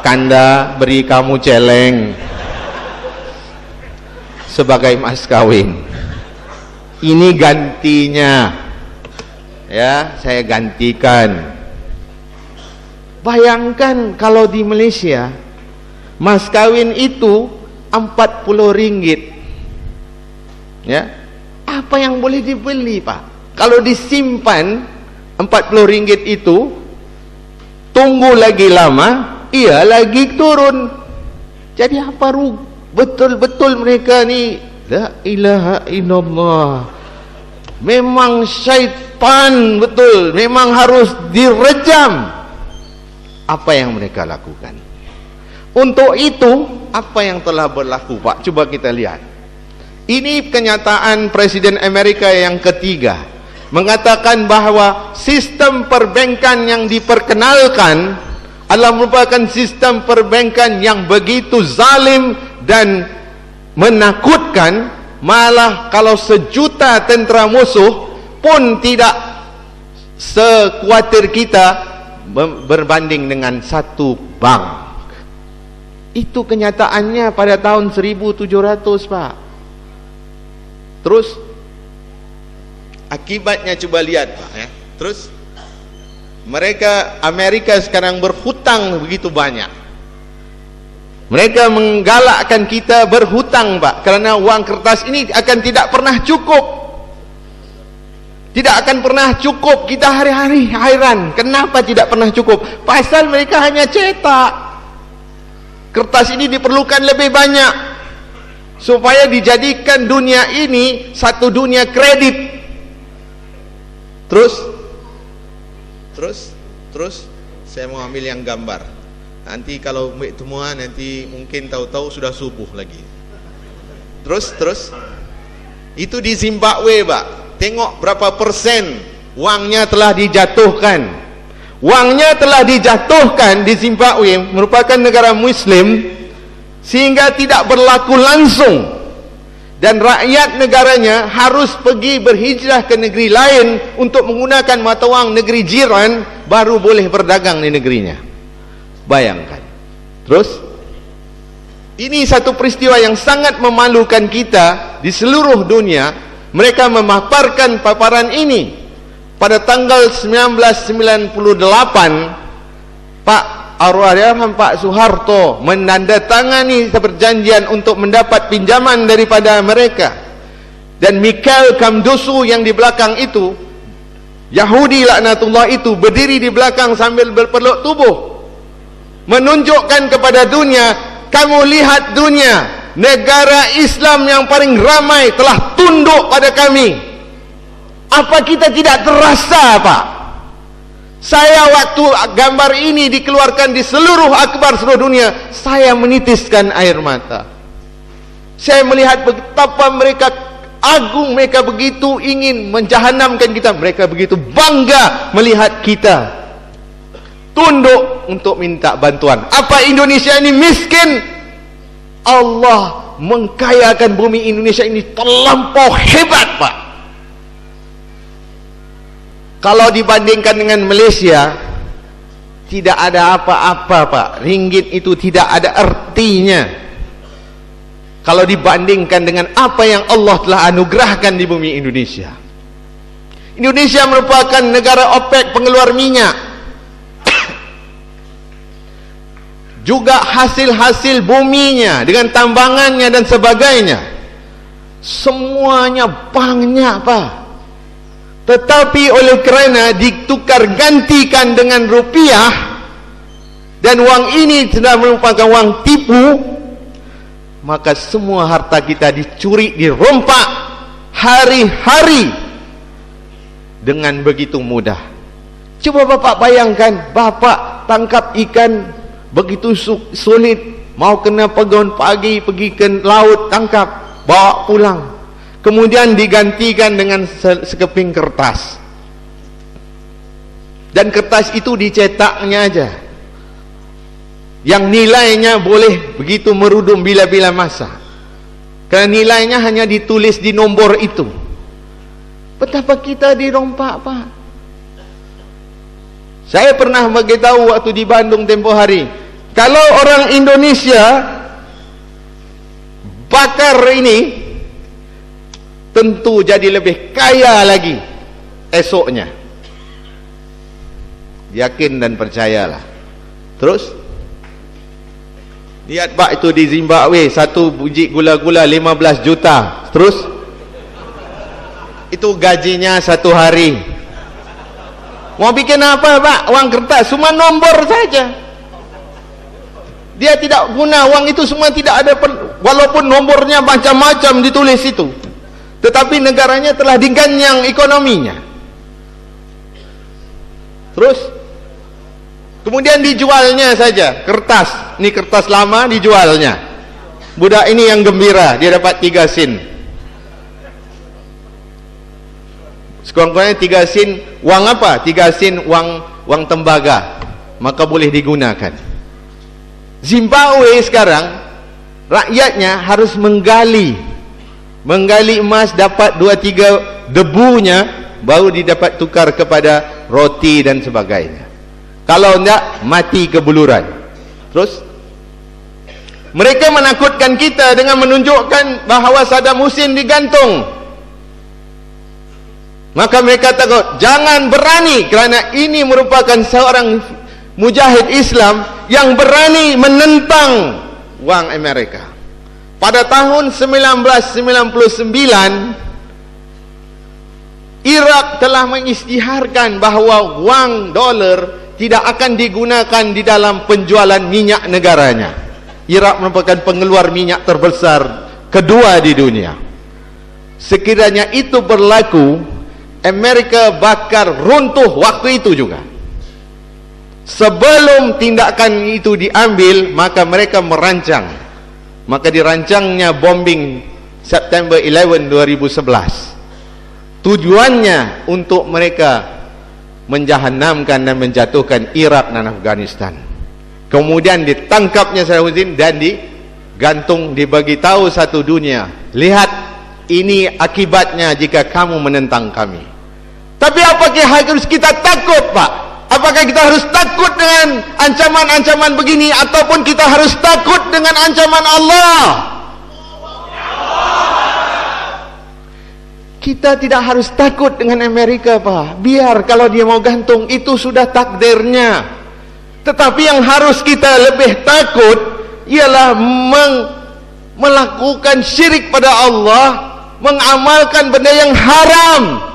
kanda beri kamu celeng sebagai mas kawin. Ini gantinya, ya, saya gantikan. Bayangkan kalau di Malaysia mas kawin itu 40 ringgit, ya, apa yang boleh dibeli Pak? Kalau disimpan 40 ringgit itu, tunggu lagi lama, ia lagi turun. Jadi apa betul-betul mereka ni, la ilaha illallah, memang syaitan betul, memang harus direjam apa yang mereka lakukan. Untuk itu, apa yang telah berlaku Pak? Coba kita lihat. Ini kenyataan Presiden Amerika yang ketiga, mengatakan bahwa sistem perbankan yang diperkenalkan adalah merupakan sistem perbankan yang begitu zalim dan menakutkan. Malah kalau 1 juta tentera musuh pun tidak sekuatir kita berbanding dengan satu bank. Itu kenyataannya pada tahun 1700, Pak. Terus akibatnya coba lihat, Pak, ya. Terus Amerika sekarang berhutang begitu banyak. Mereka menggalakkan kita berhutang, Pak, kerana wang kertas ini akan tidak pernah cukup. Tidak akan pernah cukup. Kita hari-hari hairan kenapa tidak pernah cukup. Pasal mereka hanya cetak. Kertas ini diperlukan lebih banyak supaya dijadikan dunia ini satu dunia kredit. Terus saya mau ambil yang gambar. Nanti kalau semua nanti mungkin tahu-tahu sudah subuh lagi. Terus itu di Zimbabwe, Pak. Tengok berapa persen wangnya telah dijatuhkan. Wangnya telah dijatuhkan di Zimbabwe, merupakan negara Muslim, sehingga tidak berlaku langsung, dan rakyat negaranya harus pergi berhijrah ke negeri lain untuk menggunakan mata wang negeri jiran baru boleh berdagang di negerinya. Bayangkan. Terus ini satu peristiwa yang sangat memalukan kita di seluruh dunia. Mereka memaparkan paparan ini pada tanggal 1998. Pak Arwah-Arwah Pak Soeharto menandatangani perjanjian untuk mendapat pinjaman daripada mereka. Dan Mikhail Kamdusu yang di belakang itu, Yahudi laknatullah itu, berdiri di belakang sambil berpeluk tubuh, menunjukkan kepada dunia, kamu lihat dunia, negara Islam yang paling ramai telah tunduk pada kami. Apa kita tidak terasa, Pak? Saya waktu gambar ini dikeluarkan di seluruh akhbar seluruh dunia, saya menitiskan air mata. Saya melihat betapa mereka agung, mereka begitu ingin menjahanamkan kita, mereka begitu bangga melihat kita tunduk untuk minta bantuan. Apa Indonesia ini miskin? Allah mengkayakan bumi Indonesia ini terlampau hebat, Pak. Kalau dibandingkan dengan Malaysia, tidak ada apa-apa, Pak. Ringgit itu tidak ada artinya kalau dibandingkan dengan apa yang Allah telah anugerahkan di bumi Indonesia. Indonesia merupakan negara OPEC pengeluar minyak. Juga hasil-hasil buminya dengan tambangannya dan sebagainya, semuanya banyak, Pak. Tetapi oleh kerana ditukar gantikan dengan rupiah, dan wang ini sudah merupakan wang tipu, maka semua harta kita dicuri, dirompak hari-hari dengan begitu mudah. Coba Bapak bayangkan, Bapak tangkap ikan begitu sulit, mau kena pegon pagi, pergi ke laut, tangkap, bawa pulang, kemudian digantikan dengan sekeping kertas, dan kertas itu dicetaknya aja, yang nilainya boleh begitu merudum bila-bila masa, kerana nilainya hanya ditulis di nombor itu. Betapa kita dirompak, Pak. Saya pernah beritahu waktu di Bandung tempoh hari, kalau orang Indonesia bakar ini, tentu jadi lebih kaya lagi esoknya. Yakin dan percayalah. Terus lihat, Pak, itu di Zimbabwe satu biji gula-gula 15 juta. Terus itu gajinya satu hari. Mau bikin apa, Pak? Uang kertas, cuma nombor saja. Dia tidak guna, uang itu semua tidak ada, walaupun nombornya macam-macam ditulis itu, tetapi negaranya telah diganyang ekonominya. Terus kemudian dijualnya saja kertas, ini kertas lama dijualnya. Budak ini yang gembira, dia dapat 3 sen. Sekurang-kurangnya 3 sen. Uang apa? 3 sen uang tembaga, maka boleh digunakan. Zimbabwe sekarang rakyatnya harus menggali emas, dapat 2-3 debunya, baru didapat tukar kepada roti dan sebagainya. Kalau tidak, mati kebuluran. Terus mereka menakutkan kita dengan menunjukkan bahawa Saddam Hussein digantung. Maka mereka takut, jangan berani, kerana ini merupakan seorang mujahid Islam yang berani menentang wang Amerika. Pada tahun 1999, Iraq telah mengisytiharkan bahawa wang dolar tidak akan digunakan di dalam penjualan minyak negaranya. Iraq merupakan pengeluar minyak terbesar kedua di dunia. Sekiranya itu berlaku, Amerika bakal runtuh waktu itu juga. Sebelum tindakan itu diambil, maka mereka merancang. Maka dirancangnya bombing September 11 2011. Tujuannya untuk mereka menjahannamkan dan menjatuhkan Iraq dan Afghanistan. Kemudian ditangkapnya Saddam Hussein dan digantung, dibagi tahu satu dunia, lihat ini akibatnya jika kamu menentang kami. Tapi apakah harus kita takut, Pak? Apakah kita harus takut dengan ancaman-ancaman begini, ataupun kita harus takut dengan ancaman Allah? Kita tidak harus takut dengan Amerika, Pak. Biar kalau dia mau gantung, itu sudah takdirnya. Tetapi yang harus kita lebih takut ialah melakukan syirik pada Allah, mengamalkan benda yang haram.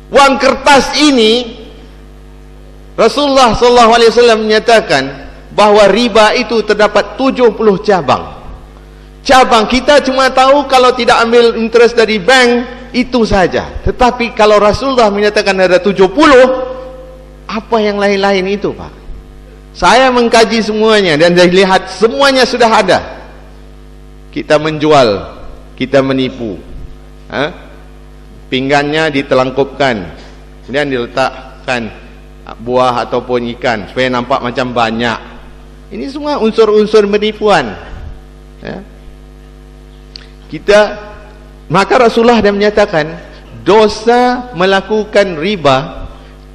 Wang kertas ini, Rasulullah SAW menyatakan bahawa riba itu terdapat 70 cabang. Cabang kita cuma tahu kalau tidak ambil interest dari bank, itu saja. Tetapi kalau Rasulullah menyatakan ada 70, apa yang lain-lain itu, Pak? Saya mengkaji semuanya dan saya lihat semuanya sudah ada. Kita menjual, kita menipu. Pinggannya ditelangkupkan, kemudian diletakkan buah ataupun ikan supaya nampak macam banyak. Ini semua unsur-unsur penipuan. Maka Rasulullah dah menyatakan dosa melakukan riba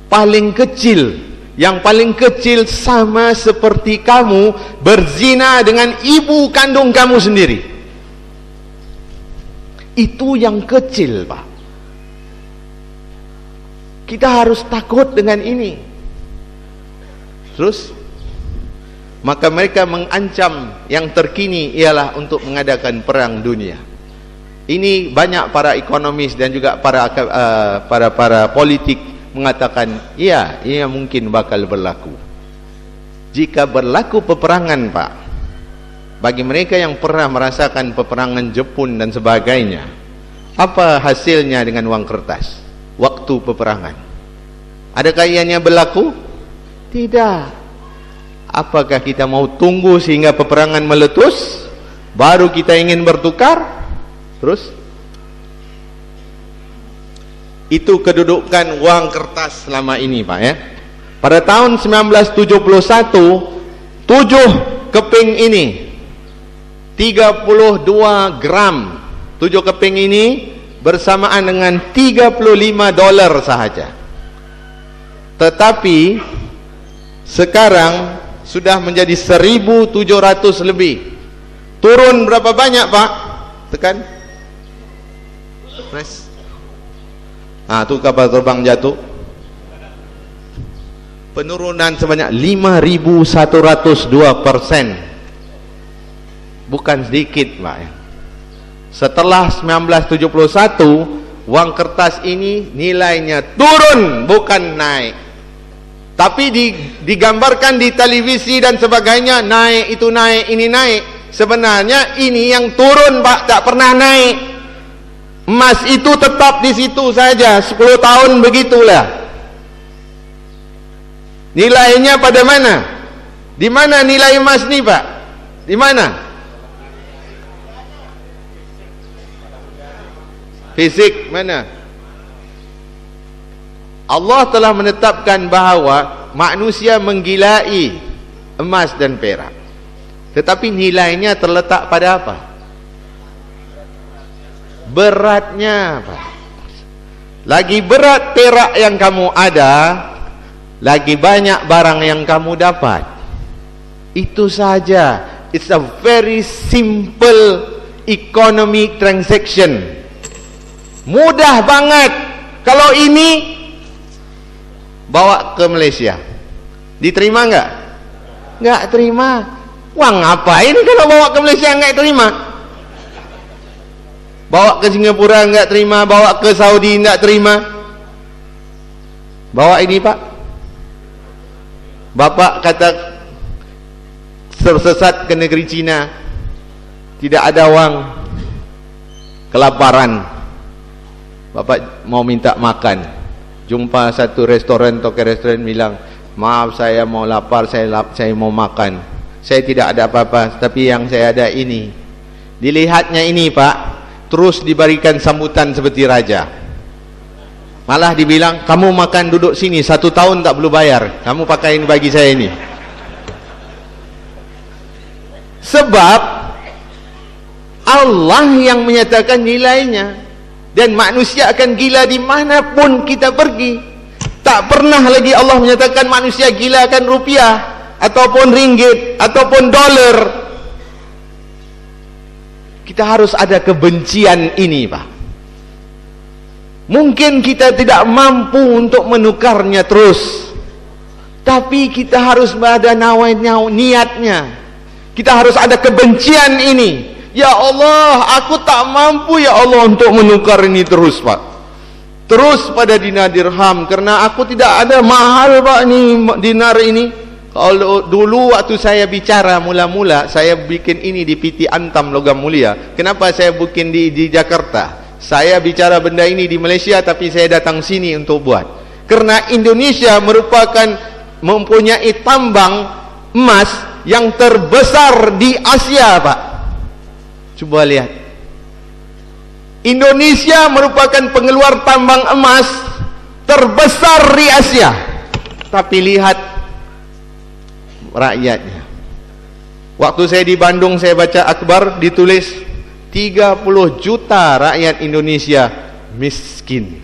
paling kecil, yang paling kecil sama seperti kamu berzina dengan ibu kandung kamu sendiri. Itu yang kecil, Pak. Kita harus takut dengan ini. Terus maka mereka mengancam yang terkini ialah untuk mengadakan perang dunia. Ini banyak para ekonomis dan juga para politik mengatakan, iya, ia mungkin bakal berlaku. Jika berlaku peperangan, Pak, bagi mereka yang pernah merasakan peperangan Jepun dan sebagainya, apa hasilnya dengan wang kertas waktu peperangan? Adakah ianya berlaku? Tidak. Apakah kita mau tunggu sehingga peperangan meletus baru kita ingin bertukar? Terus itu kedudukan wang kertas selama ini, Pak, ya. Pada tahun 1971, 7 keping ini 32 gram. 7 keping ini bersamaan dengan $35 sahaja. Tetapi sekarang sudah menjadi 1.700 lebih. Turun berapa banyak, Pak? Tekan. Press. Tu kapal terbang jatuh. Penurunan sebanyak 5.102%. Bukan sedikit, Pak. Setelah 1971, wang kertas ini nilainya turun, bukan naik. Tapi digambarkan di televisi dan sebagainya, naik, itu naik, ini naik. Sebenarnya ini yang turun, Pak, tak pernah naik. Emas itu tetap di situ saja, 10 tahun begitulah. Nilainya pada mana? Di mana nilai emas ni, Pak? Di mana? Fisik mana? Allah telah menetapkan bahawa manusia menggilai emas dan perak. Tetapi nilainya terletak pada apa? Beratnya, Pak. Lagi berat perak yang kamu ada, lagi banyak barang yang kamu dapat. Itu saja. It's a very simple economic transaction. Mudah banget. Kalau ini bawa ke Malaysia, diterima enggak? Enggak terima. Wah, ngapain kalau bawa ke Malaysia enggak terima? Bawa ke Singapura enggak terima, bawa ke Saudi enggak terima. Bawa ini, Pak. Bapak kata tersesat ke negeri Cina, tidak ada wang, kelaparan. Bapak mau minta makan, jumpa satu restoran, toko restoran bilang, maaf saya mau lapar, saya mau makan, saya tidak ada apa-apa, tapi yang saya ada ini. Dilihatnya ini, Pak, terus diberikan sambutan seperti raja. Malah dibilang, kamu makan duduk sini 1 tahun tak perlu bayar, kamu pakaiin bagi saya ini. Sebab Allah yang menyatakan nilainya, dan manusia akan gila dimanapun kita pergi. Tak pernah lagi Allah menyatakan manusia gila akan rupiah ataupun ringgit ataupun dolar. Kita harus ada kebencian ini, Pak. Mungkin kita tidak mampu untuk menukarnya terus, tapi kita harus ada niatnya. Kita harus ada kebencian ini. Ya Allah, aku tak mampu ya Allah untuk menukar ini terus, Pak. Terus pada dinar dirham, karena aku tidak ada mahal, Pak, ini dinar ini. Kalau dulu waktu saya bicara mula-mula, saya bikin ini di PT Antam Logam Mulia. Kenapa saya bikin di Jakarta? Saya bicara benda ini di Malaysia, tapi saya datang sini untuk buat. Karena Indonesia mempunyai tambang emas yang terbesar di Asia, Pak. Coba lihat. Indonesia merupakan pengeluar tambang emas terbesar di Asia. Tapi lihat rakyatnya. Waktu saya di Bandung, saya baca akhbar, ditulis 30 juta rakyat Indonesia miskin.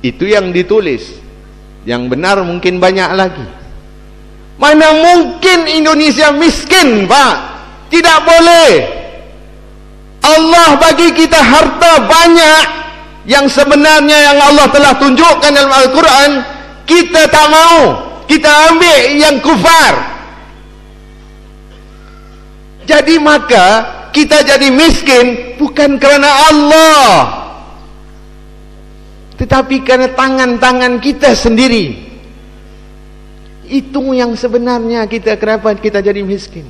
Itu yang ditulis. Yang benar mungkin banyak lagi. Mana mungkin Indonesia miskin, Pak? Tidak boleh. Allah bagi kita harta banyak yang sebenarnya yang Allah telah tunjukkan dalam Al-Quran. Kita tak mau, kita ambil yang kufar. Jadi maka kita jadi miskin bukan kerana Allah, tetapi kerana tangan-tangan kita sendiri. Itu yang sebenarnya kenapa kita jadi miskin.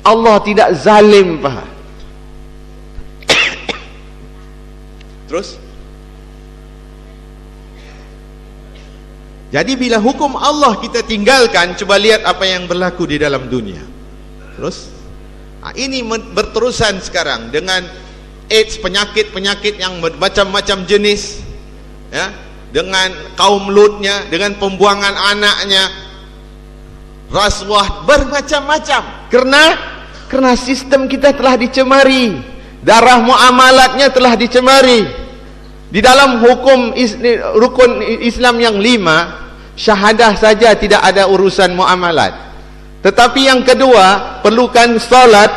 Allah tidak zalim, Pak. Terus, jadi bila hukum Allah kita tinggalkan, coba lihat apa yang berlaku di dalam dunia. Terus, ini berterusan sekarang dengan AIDS, penyakit-penyakit yang bermacam-macam jenis, ya, dengan kaum Lutnya, dengan pembuangan anaknya, rasuah, bermacam-macam. Karena sistem kita telah dicemari, darah muamalatnya telah dicemari. Di dalam hukum rukun Islam yang 5, syahadah saja tidak ada urusan muamalat. Tetapi yang kedua, perlukan solat.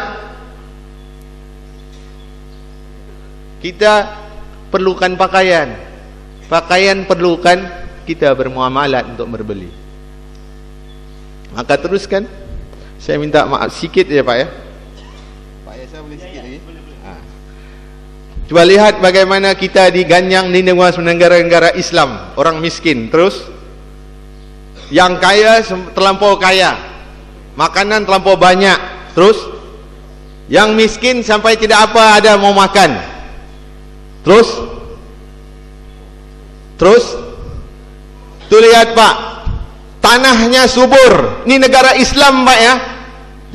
Kita perlukan pakaian. Pakaian perlukan kita bermuamalat untuk berbeli. Maka teruskan. Saya minta maaf sikit ya, Pak, ya. Pak, ya, saya boleh sikit lagi? Coba lihat bagaimana kita diganyang di negara-negara Islam, orang miskin. Terus yang kaya terlampau kaya, makanan terlampau banyak. Terus yang miskin sampai tidak apa ada mau makan. Terus tuh lihat, Pak, tanahnya subur. Ini negara Islam, Pak, ya.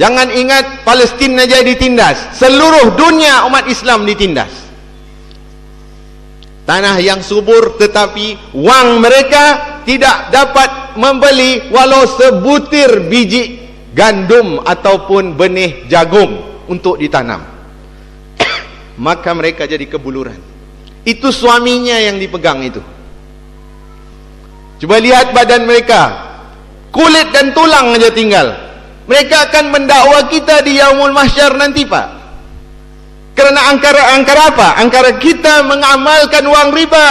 Jangan ingat Palestina aja ditindas, seluruh dunia umat Islam ditindas. Tanah yang subur, tetapi wang mereka tidak dapat membeli walau sebutir biji gandum ataupun benih jagung untuk ditanam. Maka mereka jadi kebuluran. Itu suaminya yang dipegang itu. Coba lihat badan mereka, kulit dan tulang aja tinggal. Mereka akan mendakwa kita di Yaumul Mahsyar nanti, Pak. Kerana angkara apa? Angkara kita mengamalkan wang riba.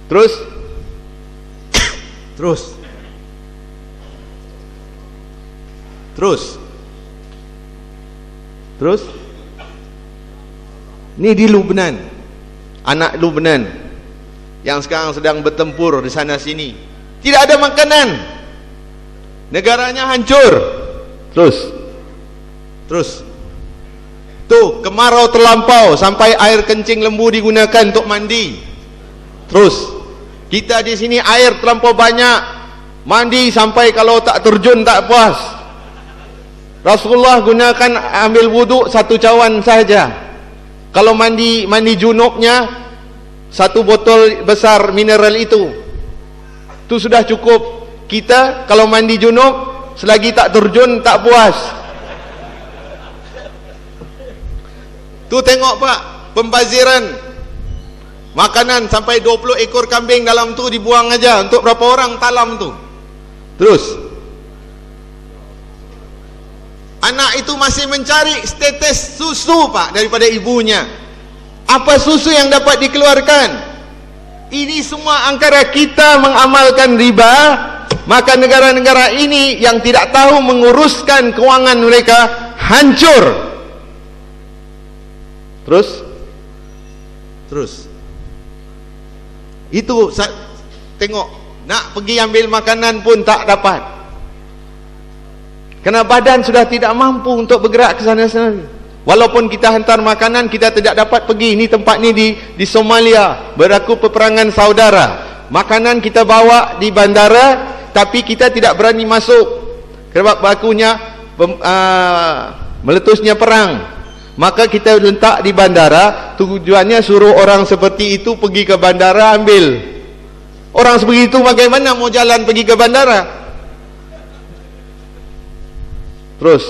Terus ni di Lubnan, anak Lubnan yang sekarang sedang bertempur di sana sini, tidak ada makanan, negaranya hancur. Terus tuh kemarau terlampau sampai air kencing lembu digunakan untuk mandi. Terus kita di sini air terlampau banyak, mandi sampai kalau tak terjun tak puas. Rasulullah gunakan ambil wuduk 1 cawan saja. Kalau mandi junubnya 1 botol besar mineral itu sudah cukup. Kita kalau mandi junub selagi tak terjun tak puas. Tu tengok Pak, pembaziran makanan sampai 20 ekor kambing dalam tu dibuang aja. Untuk berapa orang talam tu. Terus anak itu masih mencari setetes susu, Pak, daripada ibunya. Apa susu yang dapat dikeluarkan? Ini semua angkara kita mengamalkan riba. Maka negara-negara ini yang tidak tahu menguruskan keuangan mereka hancur. Terus itu tengok, nak pergi ambil makanan pun tak dapat, kerana badan sudah tidak mampu untuk bergerak ke sana-sana. Walaupun kita hantar makanan, kita tidak dapat pergi. Ini tempat ni di Somalia, berlaku peperangan saudara. Makanan kita bawa di bandara, tapi kita tidak berani masuk kerana berlakunya meletusnya perang. Maka kita letak di bandara. Tujuannya suruh orang seperti itu pergi ke bandara ambil. Orang seperti itu bagaimana mau jalan pergi ke bandara? Terus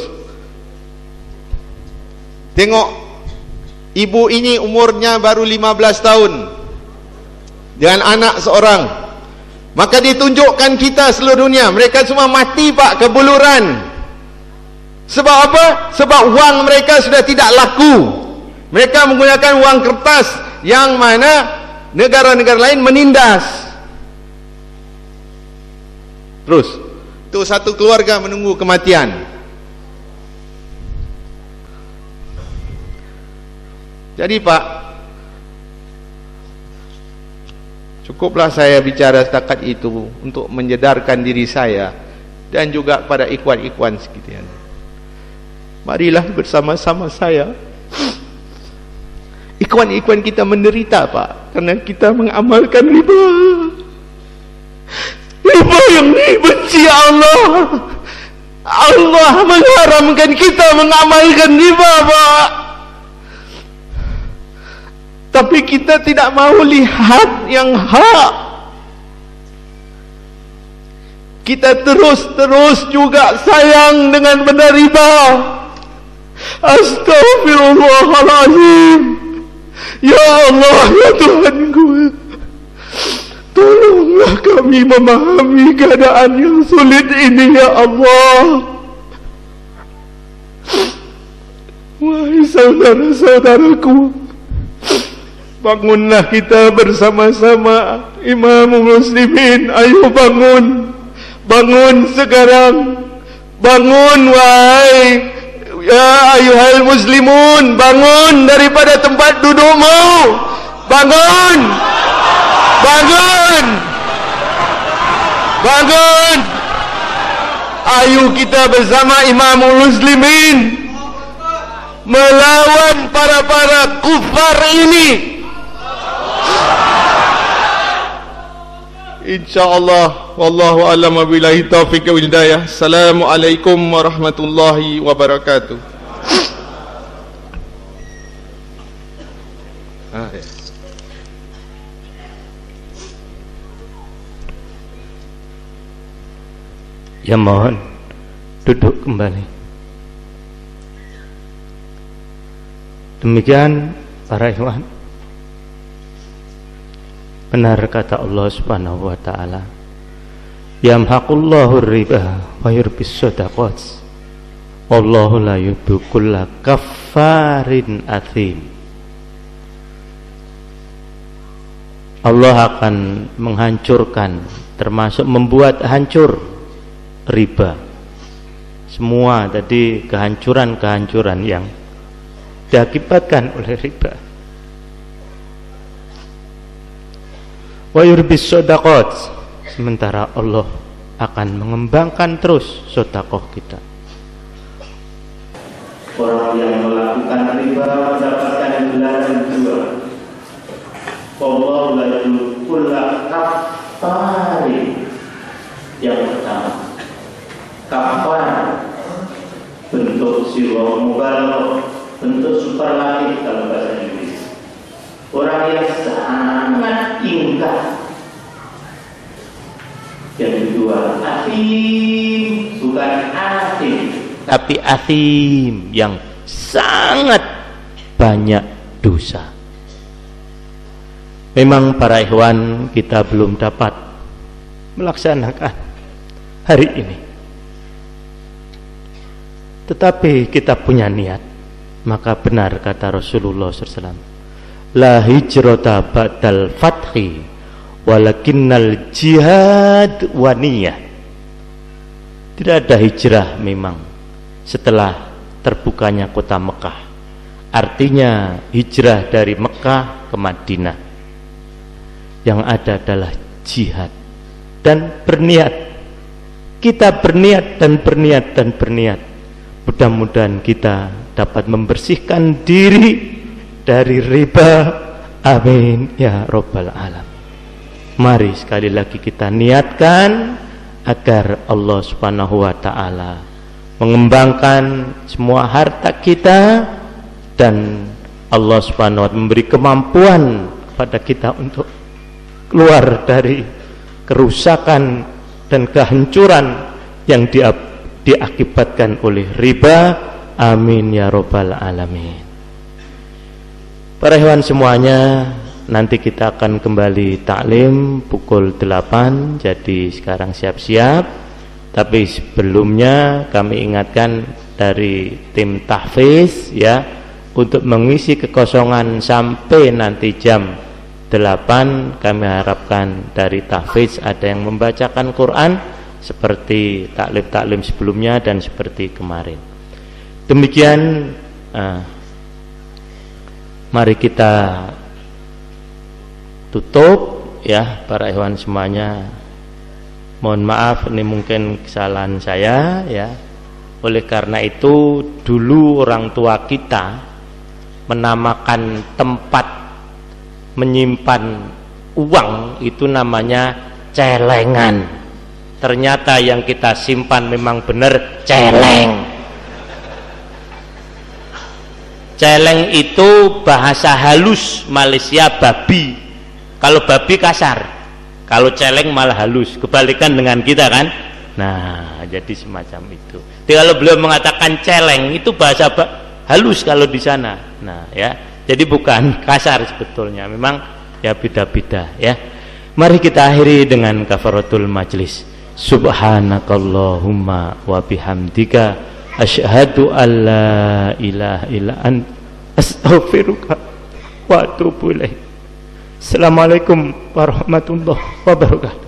tengok, ibu ini umurnya baru 15 tahun dengan anak seorang. Maka ditunjukkan kita seluruh dunia, mereka semua mati, Pak, kebuluran. Sebab apa? Sebab wang mereka sudah tidak laku. Mereka menggunakan wang kertas yang mana negara-negara lain menindas. Terus tu satu keluarga menunggu kematian. Jadi Pak, cukuplah saya bicara setakat itu untuk menjedarkan diri saya dan juga pada ikhwan-ikhwan sekalian. Marilah bersama-sama saya, ikhwan-ikhwan kita menderita, Pak, karena kita mengamalkan riba. Riba yang dibenci Allah. Allah mengharamkan kita mengamalkan riba, Pak. Tapi kita tidak mau lihat yang hak. Kita terus juga sayang dengan benda riba. Astaghfirullahaladzim. Ya Allah, ya Tuhanku, tolonglah kami memahami keadaan yang sulit ini, ya Allah. Wahai saudara-saudaraku, bangunlah kita bersama-sama. Imam Muslimin, ayo bangun. Bangun sekarang. Bangun, wahai ya ayuhal muslimun, bangun daripada tempat dudukmu. Bangun. Bangun. Bangun. Ayo kita bersama Imam Muslimin melawan para kufar ini. InsyaAllah. Wallahu a'lam wabillahi taufiq wal hidayah. Assalamualaikum warahmatullahi wabarakatuh. Ya, mohon duduk kembali. Demikian para ikhwan, benar kata Allah Subhanahu wa taala, yamhaqullahu riba wa yurbis shadaqat. Wallahu la yuhibbu kulla kaffarin athim. Allah akan menghancurkan, termasuk membuat hancur riba. Semua tadi kehancuran-kehancuran yang diakibatkan oleh riba. Wa yurbis shadaqat, sementara Allah akan mengembangkan terus sedekah kita. Orang yang melakukan riba mendapatkan gelaran dua. Wallahu la yuhibbu kulla kaffarin. Yang pertama, kafar, bentuk sila mubalaghah, bentuk superlatif dalam bahasa Inggris. Orang yang sangat ingkar. Yang kedua, athim, bukan athim, tapi athim, yang sangat banyak dosa. Memang para ikhwan, kita belum dapat melaksanakan hari ini, tetapi kita punya niat. Maka benar kata Rasulullah SAW, la hijrata ba'dal fathi walakinnal jihad wa niyah. Tidak ada hijrah memang setelah terbukanya kota Mekah. Artinya hijrah dari Mekah ke Madinah. Yang ada adalah jihad dan berniat. Kita berniat dan berniat dan berniat. Mudah-mudahan kita dapat membersihkan diri dari riba. Amin ya rabbal alamin. Mari sekali lagi kita niatkan agar Allah Subhanahu wa taala mengembangkan semua harta kita, dan Allah Subhanahu wa taala memberi kemampuan kepada kita untuk keluar dari kerusakan dan kehancuran yang diakibatkan oleh riba. Amin ya rabbal alamin. Para ikhwan semuanya, nanti kita akan kembali taklim pukul 8. Jadi sekarang siap-siap. Tapi sebelumnya kami ingatkan dari tim tahfiz ya, untuk mengisi kekosongan sampai nanti jam 8, kami harapkan dari tahfiz ada yang membacakan Quran seperti taklim-taklim sebelumnya dan seperti kemarin. Demikian, mari kita tutup ya para ikhwan semuanya. Mohon maaf, ini mungkin kesalahan saya ya. Oleh karena itu, dulu orang tua kita menamakan tempat menyimpan uang itu namanya celengan. Ternyata yang kita simpan memang benar celeng. Celeng itu bahasa halus Malaysia babi. Kalau babi kasar, kalau celeng malah halus. Kebalikan dengan kita kan. Nah, jadi semacam itu. Jadi kalau beliau mengatakan celeng itu bahasa halus kalau di sana. Nah, ya. Jadi bukan kasar sebetulnya. Memang ya beda-beda ya. Mari kita akhiri dengan kafaratul majlis. Subhanakallahumma wa bihamdika asyhadu alla ilaha illa anta astaghfiruka wa atubu ilaik. Assalamualaikum warahmatullahi wabarakatuh.